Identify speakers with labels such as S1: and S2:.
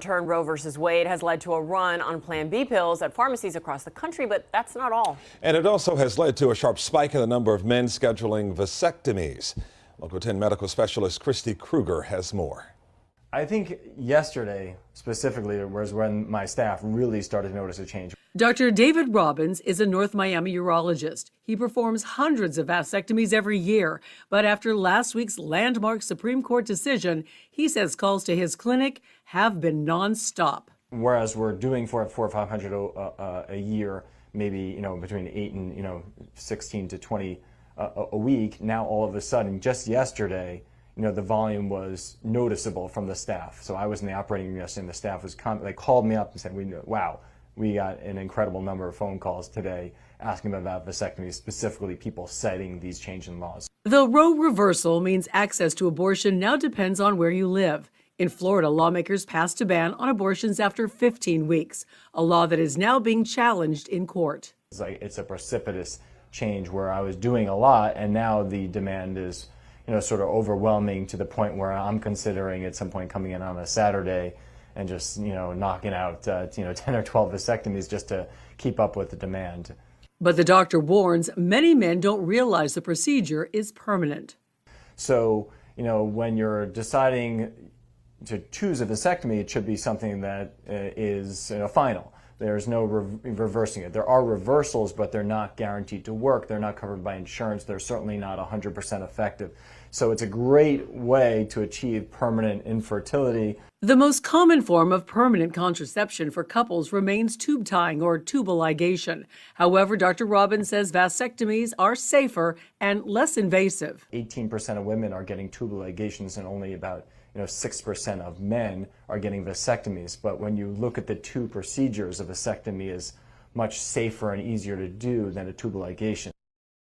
S1: Turn Roe versus Wade has led to a run on Plan B pills at pharmacies across the country, but that's not all.
S2: And it also has led to a sharp spike in the number of men scheduling vasectomies. Local 10 medical specialist Christy Kruger has more.
S3: I think yesterday specifically was when my staff really started to notice a change.
S4: Dr. David Robbins is a North Miami urologist. He performs hundreds of vasectomies every year, but after last week's landmark Supreme Court decision, he says calls to his clinic have been nonstop.
S3: Whereas we're doing four or 500 a year, maybe between 8 and 16 to 20 a week. Now all of a sudden, just yesterday, the volume was noticeable from the staff. So I was in the operating room yesterday, and the staff was they called me up and said, "Wow, we got an incredible number of phone calls today asking about vasectomy, specifically people citing these change in laws."
S4: The Roe reversal means access to abortion now depends on where you live. In Florida, lawmakers passed a ban on abortions after 15 weeks, a law that is now being challenged in court.
S3: It's a precipitous change where I was doing a lot, and now the demand is sort of overwhelming to the point where I'm considering at some point coming in on a Saturday and just knocking out 10 or 12 vasectomies just to keep up with the demand.
S4: But the doctor warns many men don't realize the procedure is permanent.
S3: So when you're deciding to choose a vasectomy, it should be something that is final. There's no reversing it. There are reversals, but they're not guaranteed to work. They're not covered by insurance. They're certainly not 100% effective. So it's a great way to achieve permanent infertility.
S4: The most common form of permanent contraception for couples remains tube tying or tubal ligation. However, Dr. Robbins says vasectomies are safer and less invasive.
S3: 18% of women are getting tubal ligations, and only about 6% of men are getting vasectomies. But when you look at the two procedures, a vasectomy is much safer and easier to do than a tubal ligation.